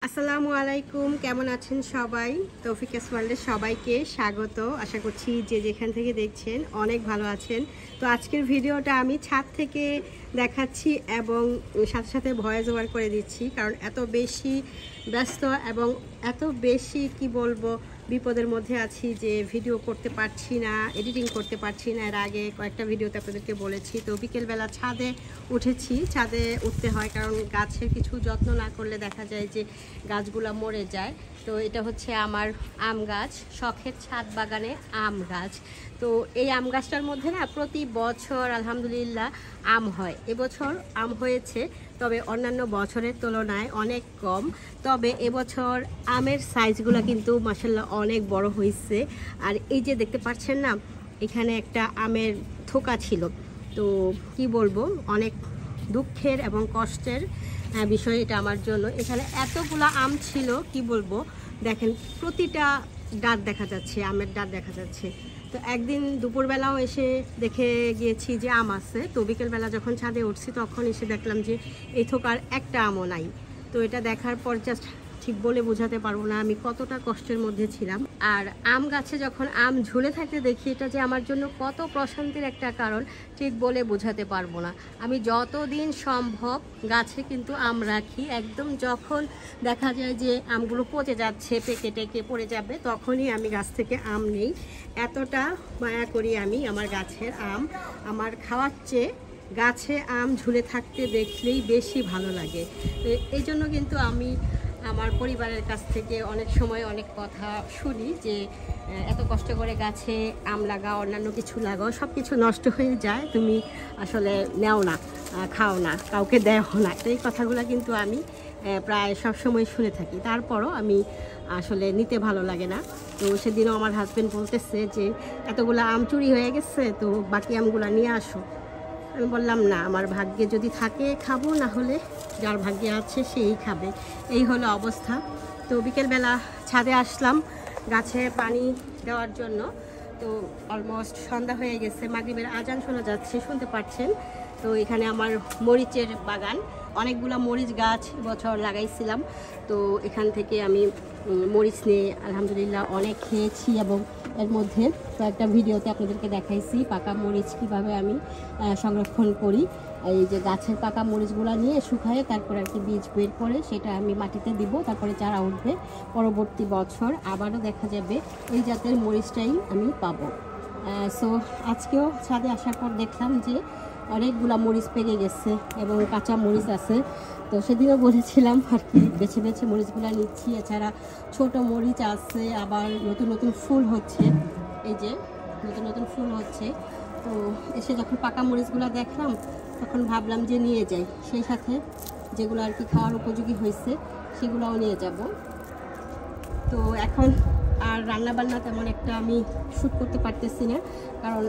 আসসালামু আলাইকুম, কেমন আছেন সবাই? তৌফিকাস ওয়ার্ল্ডে সবাইকে স্বাগত। আশা করছি যে যেখান থেকে দেখছেন অনেক ভালো আছেন। তো আজকের ভিডিওটা আমি ছাদ থেকে দেখাচ্ছি এবং সাথে সাথে ভয়েস ওভার করে দিচ্ছি, কারণ এত বেশি ব্যস্ত এবং এত বেশি কি বলবো বিপদের মধ্যে আছি যে ভিডিও করতে পারছি না, এডিটিং করতে পারছি না। এর আগে কয়েকটা ভিডিওতে আপনাদেরকে বলেছি। তো বিকেলবেলা ছাদে উঠেছি। ছাদে উঠতে হয় কারণ গাছের কিছু যত্ন না করলে দেখা যায় যে গাছগুলা মরে যায়। তো এটা হচ্ছে আমার আম গাছ, শখের ছাদ বাগানে আম গাছ। তো এই আম গাছটার মধ্যে না প্রতি বছর আলহামদুলিল্লাহ আম হয়। এবছর আম হয়েছে, তবে অন্যান্য বছরের তুলনায় অনেক কম। তবে এবছর আমের সাইজগুলো কিন্তু মাশাআল্লাহ অনেক বড় হয়েছে। আর এই যে দেখতে পাচ্ছেন না, এখানে একটা আমের থোকা ছিল। তো কি বলবো, অনেক দুঃখের এবং কষ্টের বিষয় এটা আমার জন্য। এখানে এতগুলা আম ছিল, কি বলবো, দেখেন প্রতিটা ডাঁট দেখা যাচ্ছে, আমের ডাঁট দেখা যাচ্ছে। তো একদিন দুপুরবেলাও এসে দেখে গিয়েছি যে আম আছে। তো বিকেলবেলা যখন ছাদে উঠছি তখন এসে দেখলাম যে এই থোকার একটা আমও নাই। তো এটা দেখার পর জাস্ট ঠিক বলে বোঝাতে পারবো না আমি কতটা কষ্টের মধ্যে ছিলাম। আর আম গাছে যখন আম ঝুলে থাকতে দেখি, এটা যে আমার জন্য কত প্রশান্তির একটা কারণ ঠিক বলে বোঝাতে পারবো না। আমি যতদিন সম্ভব গাছে কিন্তু আম রাখি। একদম যখন দেখা যায় যে আমগুলো পচে যাচ্ছে, পেকে টেকে পড়ে যাবে, তখনই আমি গাছ থেকে আম নেই। এতটা মায়া করি আমি আমার গাছের আম। আমার খাওয়ার চেয়ে গাছে আম ঝুলে থাকতে দেখলেই বেশি ভালো লাগে। এই জন্য কিন্তু আমি আমার পরিবারের কাছ থেকে অনেক সময় অনেক কথা শুনি যে এত কষ্ট করে গাছে আম লাগাও, অন্যান্য কিছু লাগাও, সব কিছু নষ্ট হয়ে যায়, তুমি আসলে নেও না, খাও না, কাউকে দেও না। এই কথাগুলো কিন্তু আমি প্রায় সব সময় শুনে থাকি। তারপরও আমি আসলে নিতে ভালো লাগে না। তো সেদিনও আমার হাজব্যান্ড বলতেছে যে এতগুলো আম চুরি হয়ে গেছে, তো বাকি আমগুলো নিয়ে আসো। আমি বললাম না, আমার ভাগ্যে যদি থাকে খাবো, না হলে যার ভাগ্যে আছে সেই খাবে। এই হলো অবস্থা। তো বিকেলবেলা ছাদে আসলাম গাছে পানি দেওয়ার জন্য। তো অলমোস্ট সন্ধ্যা হয়ে গেছে, মাগরিবের আজান শোনা যাচ্ছে, শুনতে পাচ্ছেন। তো এখানে আমার মরিচের বাগান, অনেকগুলো মরিচ গাছ বছর লাগাইছিলাম। তো এখান থেকে আমি মরিচ নিয়ে আলহামদুলিল্লাহ অনেক খেয়েছি এবং এর মধ্যে কয়েকটা ভিডিওতে আপনাদেরকে দেখাইছি পাকা মরিচ কীভাবে আমি সংরক্ষণ করি। এই যে গাছের পাকা মরিচগুলো নিয়ে শুকায়ে তারপর আর কি বীজ বের করে সেটা আমি মাটিতে দিব, তারপরে চারা উঠবে। পরবর্তী বছর আবারও দেখা যাবে এই জাতের মরিচটাই আমি পাবো। সো আজকেও ছাদে আসার পর দেখলাম যে অনেকগুলা মরিচ পেকে গেছে এবং কাঁচা মরিচ আছে। তো সেদিনও বলেছিলাম আর কি বেছে বেছে মরিচগুলা নিচ্ছি। এছাড়া ছোট মরিচ আছে, আবার নতুন নতুন ফুল হচ্ছে, এই যে নতুন নতুন ফুল হচ্ছে। তো এসে যখন পাকা মরিচগুলো দেখলাম তখন ভাবলাম যে নিয়ে যাই, সেই সাথে যেগুলো আর কি খাওয়ার উপযোগী হয়েছে সেগুলোও নিয়ে যাব। তো এখন আর রান্নাবান্না তেমন একটা আমি শ্যুট করতে পারতেছি না, কারণ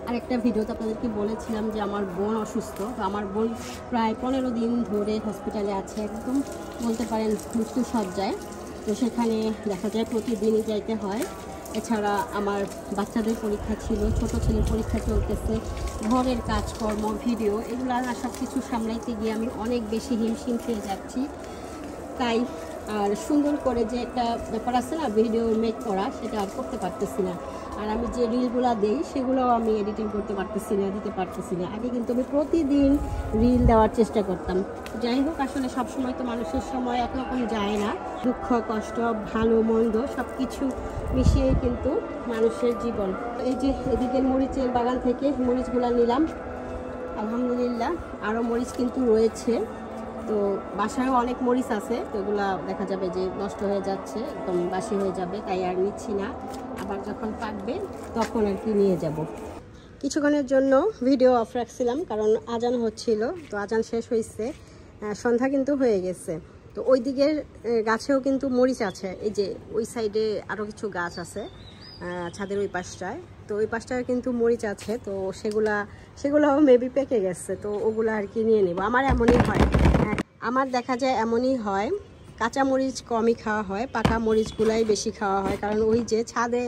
আরেকটা ভিডিওতে আপনাদেরকে বলেছিলাম যে আমার বোন অসুস্থ। তো আমার বোন প্রায় 15 দিন ধরে হসপিটালে আছে, একদম বলতে পারেন মৃত্যুসজ্জায়। তো সেখানে দেখা যায় প্রতিদিনই যাইতে হয়। এছাড়া আমার বাচ্চাদের পরীক্ষা ছিল, ছোট ছেলের পরীক্ষা চলতেছে, ঘরের কাজকর্ম, ভিডিও, এগুলো আর সব কিছু সামলাইতে গিয়ে আমি অনেক বেশি হিমশিম খেয়ে যাচ্ছি। তাই আর সুন্দর করে যে একটা ব্যাপার আছে না ভিডিও মেক করা, সেটা আর করতে পারতেছি না। আর আমি যে রিলগুলো দিই সেগুলোও আমি এডিটিং করতে পারতেছি না, দিতে পারতেছি না। আগে কিন্তু আমি প্রতিদিন রিল দেওয়ার চেষ্টা করতাম। যাই হোক, আসলে সবসময় তো মানুষের সময় একরকম যায় না। দুঃখ কষ্ট, ভালো মন্দ সব কিছু মিশিয়ে কিন্তু মানুষের জীবন। এই যে এদিকের মরিচের বাগান থেকে মরিচগুলো নিলাম, আলহামদুলিল্লাহ আরও মরিচ কিন্তু রয়েছে। তো বাসায়ও অনেক মরিচ আছে, তো এগুলো দেখা যাবে যে নষ্ট হয়ে যাচ্ছে, একদম বাসি হয়ে যাবে, তাই আর নিচ্ছি না। আবার যখন পাকবে তখন আর কি নিয়ে যাব। কিছুক্ষণের জন্য ভিডিও অফ রাখছিলাম কারণ আজান হচ্ছিল। তো আজান শেষ হয়েছে, সন্ধ্যা কিন্তু হয়ে গেছে। তো ওই দিকের গাছেও কিন্তু মরিচ আছে, এই যে ওই সাইডে আরও কিছু গাছ আছে ছাদের ওই পাশটায়। তো ওই পাশটায় কিন্তু মরিচ আছে, তো সেগুলোও মেবি পেকে গেছে। তো ওগুলো আর কি নিয়ে নেব। আমার এমনই হয়, আমার দেখা যায় এমনই হয়, কাঁচা মরিচ কমই খাওয়া হয়, পাকা মরিচগুলাই বেশি খাওয়া হয়। কারণ ওই যে ছাদে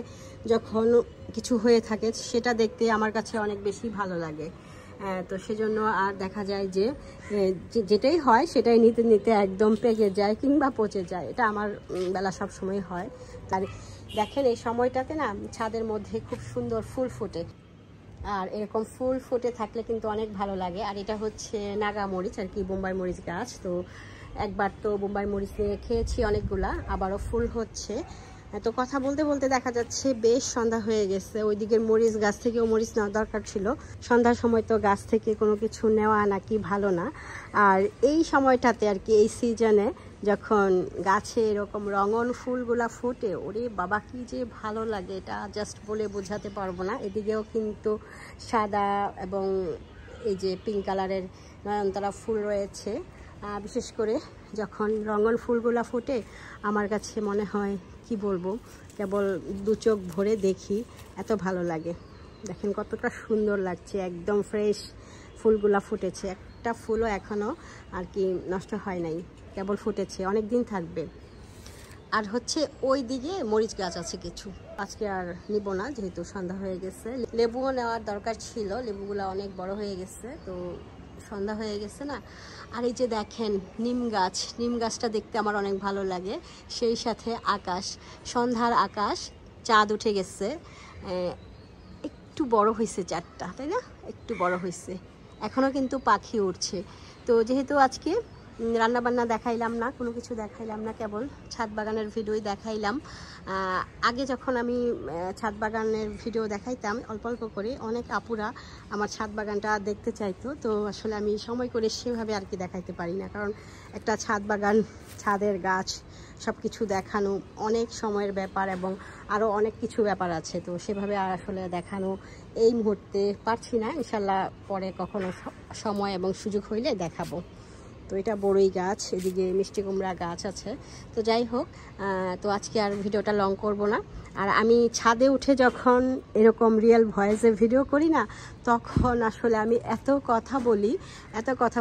যখন কিছু হয়ে থাকে সেটা দেখতে আমার কাছে অনেক বেশি ভালো লাগে। তো সেজন্য আর দেখা যায় যে যেটাই হয় সেটাই নিতে নিতে একদম পেকে যায় কিংবা পচে যায়। এটা আমার বেলা সব সময় হয়। তার দেখেন এই সময়টাতে না ছাদের মধ্যে খুব সুন্দর ফুল ফোটে, আর এরকম ফুল ফুটে থাকলে কিন্তু অনেক ভালো লাগে। আর এটা হচ্ছে নাগা মরিচ আর কি, বোম্বাই মরিচ গাছ। তো একবার তো বোম্বাই মরিচ নিয়ে খেয়েছি অনেকগুলা, আবারও ফুল হচ্ছে। তো কথা বলতে বলতে দেখা যাচ্ছে বেশ সন্ধ্যা হয়ে গেছে। ওই দিকের মরিচ গাছ থেকেও মরিচ নেওয়া দরকার ছিল। সন্ধ্যার সময় তো গাছ থেকে কোনো কিছু নেওয়া নাকি ভালো না। আর এই সময়টাতে আর কি, এই সিজনে যখন গাছে এরকম রঙন ফুলগুলা ফোটে, ওরে বাবা কি যে ভালো লাগে, এটা জাস্ট বলে বোঝাতে পারবো না। এদিকেও কিন্তু সাদা এবং এই যে পিঙ্ক কালারের নয়নতারা ফুল রয়েছে। বিশেষ করে যখন রঙন ফুলগুলা ফোটে আমার কাছে মনে হয় কি বলবো, কেবল দু চোখ ভরে দেখি, এত ভালো লাগে। দেখেন কতটা সুন্দর লাগছে, একদম ফ্রেশ ফুলগুলা ফুটেছে। একটা ফুলও এখনও আর কি নষ্ট হয় নাই, কেবল ফুটেছে, অনেক দিন থাকবে। আর হচ্ছে ওই দিকে মরিচ গাছ আছে কিছু, আজকে আর নিব না যেহেতু সন্ধ্যা হয়ে গেছে। লেবুও নেওয়ার দরকার ছিল, লেবুগুলো অনেক বড় হয়ে গেছে, তো সন্ধ্যা হয়ে গেছে না। আর এই যে দেখেন নিম গাছ, নিম গাছটা দেখতে আমার অনেক ভালো লাগে। সেই সাথে আকাশ, সন্ধ্যার আকাশ, চাঁদ উঠে গেছে, একটু বড় হয়েছে চাঁদটা, তাই না? একটু বড় হয়েছে, এখনও কিন্তু পাখি উঠছে। তো যেহেতু আজকে রান্নাবান্না দেখাইলাম না, কোনো কিছু দেখাইলাম না, কেবল ছাদ বাগানের ভিডিওই দেখাইলাম। আগে যখন আমি ছাদ বাগানের ভিডিও দেখাইতাম অল্প অল্প করে, অনেক আপুরা আমার ছাদ বাগানটা দেখতে চাইতো। তো আসলে আমি সময় করে সেভাবে আর কি দেখাইতে পারি না, কারণ একটা ছাদ বাগান, ছাদের গাছ সব কিছু দেখানো অনেক সময়ের ব্যাপার এবং আরও অনেক কিছু ব্যাপার আছে। তো সেভাবে আর আসলে দেখানো এই মুহূর্তে পারছি না, ইনশাল্লাহ পরে কখনো সময় এবং সুযোগ হইলে দেখাবো। তো এটা বড়ই গাছ, এদিকে মিষ্টি কুমড়া গাছ আছে। তো যাই হোক, তো আজকে আর ভিডিওটা লং করব না। আর আমি ছাদে উঠে যখন এরকম রিয়েল ভয়েসে ভিডিও করি না, তখন আসলে আমি এত কথা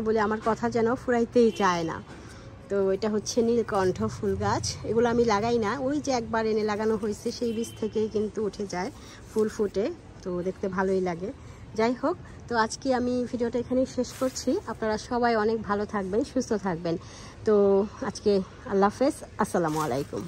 বলি আমার কথা যেন ফুরাইতেই চায় না। তো এটা হচ্ছে নীলকণ্ঠ ফুল গাছ, এগুলো আমি লাগাই না, ওই যে একবার এনে লাগানো হয়েছে সেই বীজ থেকেই কিন্তু উঠে যায়, ফুল ফুটে, তো দেখতে ভালোই লাগে। যাই হোক, তো আজকে আমি ভিডিওটা এখানেই শেষ করছি। আপনারা সবাই অনেক ভালো থাকবেন, সুস্থ থাকবেন। তো আজকে আল্লাহ হাফেজ, আসসালামু আলাইকুম।